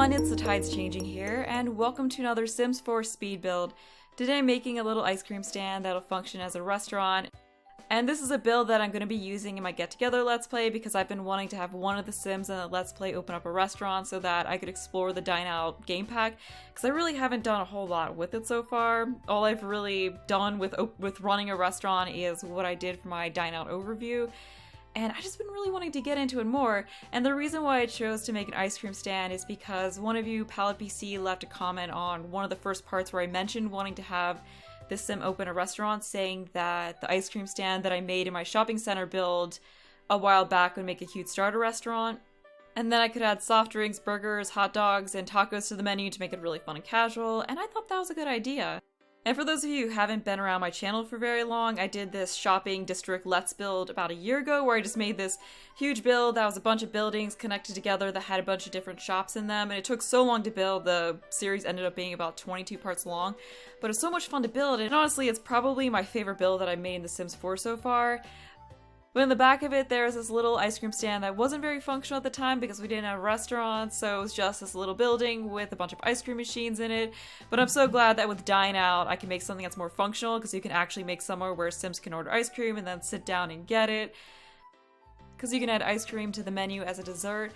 everyone, it's TheTidesChanging here, and welcome to another Sims 4 speed build. Today I'm making a little ice cream stand that'll function as a restaurant, and this is a build that I'm going to be using in my get-together Let's Play because I've been wanting to have one of the Sims in the Let's Play open up a restaurant so that I could explore the Dine Out game pack, because I really haven't done a whole lot with it so far. All I've really done with running a restaurant is what I did for my Dine Out overview. And I've just been really wanting to get into it more, and the reason why I chose to make an ice cream stand is because one of you, PalettePC, left a comment on one of the first parts where I mentioned wanting to have this sim open a restaurant, saying that the ice cream stand that I made in my shopping center build a while back would make a cute starter restaurant. And then I could add soft drinks, burgers, hot dogs, and tacos to the menu to make it really fun and casual, and I thought that was a good idea. And for those of you who haven't been around my channel for very long, I did this shopping district Let's Build about a year ago where I just made this huge build that was a bunch of buildings connected together that had a bunch of different shops in them, and it took so long to build. The series ended up being about 22 parts long, but it's so much fun to build, and honestly it's probably my favorite build that I've made in The Sims 4 so far. But in the back of it, there's this little ice cream stand that wasn't very functional at the time because we didn't have a restaurant, so it was just this little building with a bunch of ice cream machines in it. But I'm so glad that with Dine Out, I can make something that's more functional, because you can actually make somewhere where Sims can order ice cream and then sit down and get it. Because you can add ice cream to the menu as a dessert.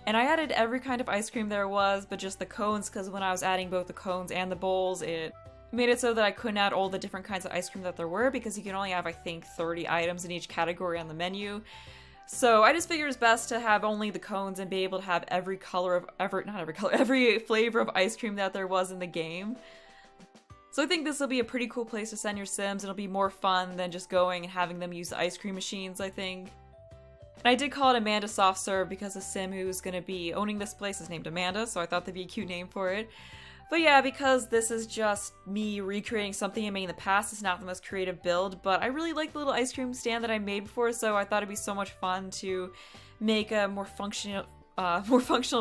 And I added every kind of ice cream there was, but just the cones, because when I was adding both the cones and the bowls, it made it so that I couldn't add all the different kinds of ice cream that there were, because you can only have, I think, 30 items in each category on the menu. So I just figured it's best to have only the cones and be able to have every flavor of ice cream that there was in the game. So I think this will be a pretty cool place to send your Sims. It'll be more fun than just going and having them use the ice cream machines, I think. And I did call it Amanda Soft Serve because the Sim who's going to be owning this place is named Amanda, so I thought that'd be a cute name for it. But yeah, because this is just me recreating something I made in the past, it's not the most creative build, but I really like the little ice cream stand that I made before, so I thought it'd be so much fun to make a more functional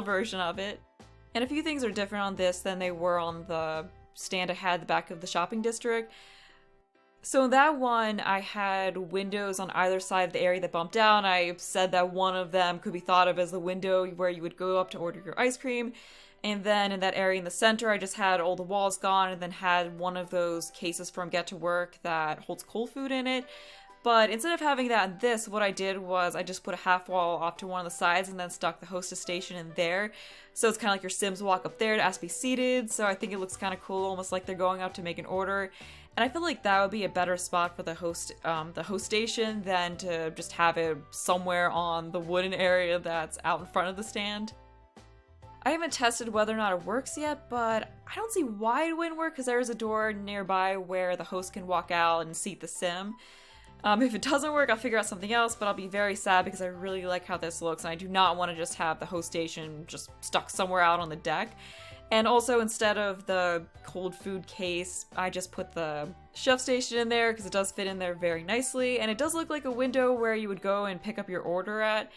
version of it. And a few things are different on this than they were on the stand I had at the back of the shopping district. So in that one, I had windows on either side of the area that bumped out. I said that one of them could be thought of as the window where you would go up to order your ice cream. And then in that area in the center, I just had all the walls gone and then had one of those cases from Get to Work that holds cold food in it. But instead of having that in this, what I did was I just put a half wall off to one of the sides and then stuck the hostess station in there. So it's kind of like your Sims walk up there to ask to be seated. So I think it looks kind of cool, almost like they're going up to make an order. And I feel like that would be a better spot for the host station than to just have it somewhere on the wooden area that's out in front of the stand. I haven't tested whether or not it works yet, but I don't see why it wouldn't work because there is a door nearby where the host can walk out and seat the Sim. If it doesn't work, I'll figure out something else, but I'll be very sad because I really like how this looks and I do not want to just have the host station just stuck somewhere out on the deck. And also, instead of the cold food case, I just put the chef station in there because it does fit in there very nicely, and it does look like a window where you would go and pick up your order at.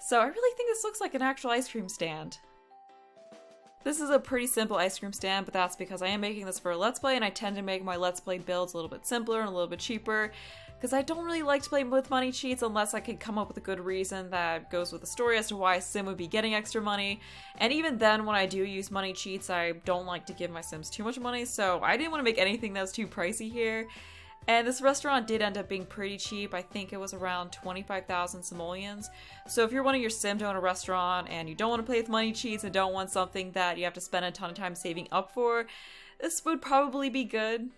So I really think this looks like an actual ice cream stand. This is a pretty simple ice cream stand, but that's because I am making this for a Let's Play, and I tend to make my Let's Play builds a little bit simpler and a little bit cheaper, because I don't really like to play with money cheats unless I can come up with a good reason that goes with the story as to why a Sim would be getting extra money. And even then, when I do use money cheats, I don't like to give my Sims too much money, so I didn't want to make anything that was too pricey here. And this restaurant did end up being pretty cheap. I think it was around 25,000 simoleons. So if you're wanting your Sim to own a restaurant and you don't want to play with money cheats and don't want something that you have to spend a ton of time saving up for, this would probably be good.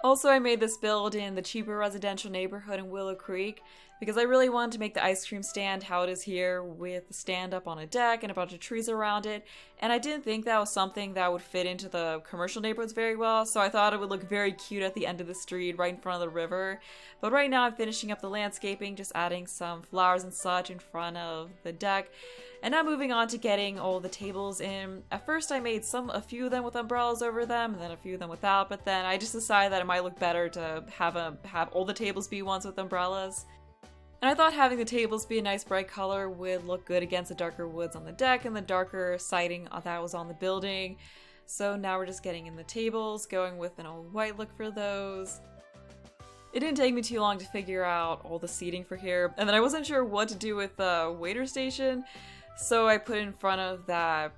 Also, I made this build in the cheaper residential neighborhood in Willow Creek because I really wanted to make the ice cream stand how it is here with the stand up on a deck and a bunch of trees around it, and I didn't think that was something that would fit into the commercial neighborhoods very well, so I thought it would look very cute at the end of the street right in front of the river. But right now I'm finishing up the landscaping, just adding some flowers and such in front of the deck, and now moving on to getting all the tables in. At first I made a few of them with umbrellas over them and then a few of them without, but then I just decided that it might look better to have all the tables be ones with umbrellas. And I thought having the tables be a nice bright color would look good against the darker woods on the deck and the darker siding that was on the building. So now we're just getting in the tables, going with an all white look for those. It didn't take me too long to figure out all the seating for here, and then I wasn't sure what to do with the waiter station, so I put in front of that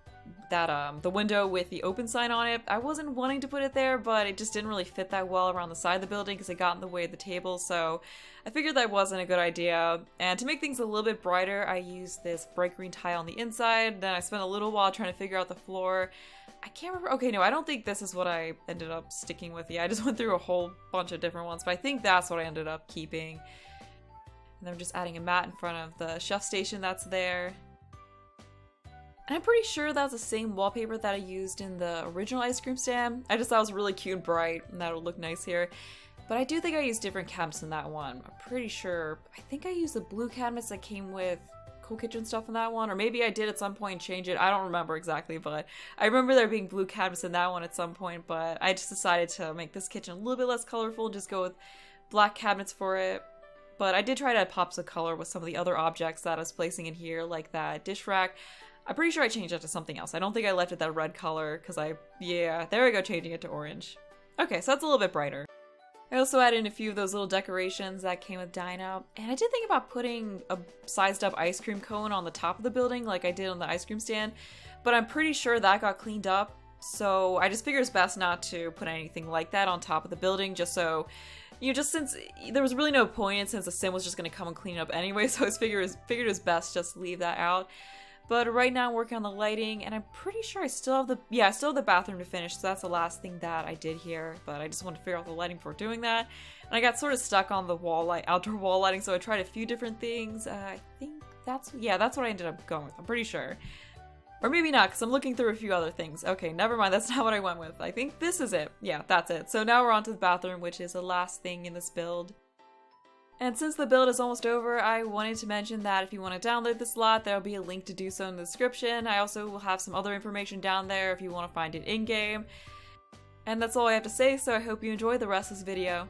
that the window with the open sign on it. I wasn't wanting to put it there, but it just didn't really fit that well around the side of the building because it got in the way of the table, so I figured that wasn't a good idea. And to make things a little bit brighter, I used this bright green tile on the inside. Then I spent a little while trying to figure out the floor. I can't remember. Okay, no, I don't think this is what I ended up sticking with. Yeah, I just went through a whole bunch of different ones, but I think that's what I ended up keeping. And then I'm just adding a mat in front of the chef station that's there. And I'm pretty sure that's the same wallpaper that I used in the original ice cream stand. I just thought it was really cute and bright, and that would look nice here. But I do think I used different cabinets in that one. I'm pretty sure. I think I used the blue cabinets that came with Cool Kitchen stuff in that one, or maybe I did at some point change it. I don't remember exactly, but I remember there being blue cabinets in that one at some point, but I just decided to make this kitchen a little bit less colorful and just go with black cabinets for it. But I did try to add pops of color with some of the other objects that I was placing in here, like that dish rack. I'm pretty sure I changed that to something else. I don't think I left it that red color, because yeah, there we go, changing it to orange. Okay, so that's a little bit brighter. I also added in a few of those little decorations that came with Dino, and I did think about putting a sized up ice cream cone on the top of the building like I did on the ice cream stand, but I'm pretty sure that got cleaned up, so I just figured it's best not to put anything like that on top of the building, just so, you know, just since there was really no point, and since the sim was just going to come and clean it up anyway, so I figured it was best just to leave that out. But right now I'm working on the lighting, and I'm pretty sure I still have the bathroom to finish, so that's the last thing that I did here, but I just wanted to figure out the lighting before doing that. And I got sort of stuck on the outdoor wall lighting, so I tried a few different things. I think that's what I ended up going with, I'm pretty sure. Or maybe not, because I'm looking through a few other things. Okay, never mind, that's not what I went with. I think this is it. Yeah, that's it. So now we're on to the bathroom, which is the last thing in this build. And since the build is almost over, I wanted to mention that if you want to download this lot, there will be a link to do so in the description. I also will have some other information down there if you want to find it in-game. And that's all I have to say, so I hope you enjoy the rest of this video.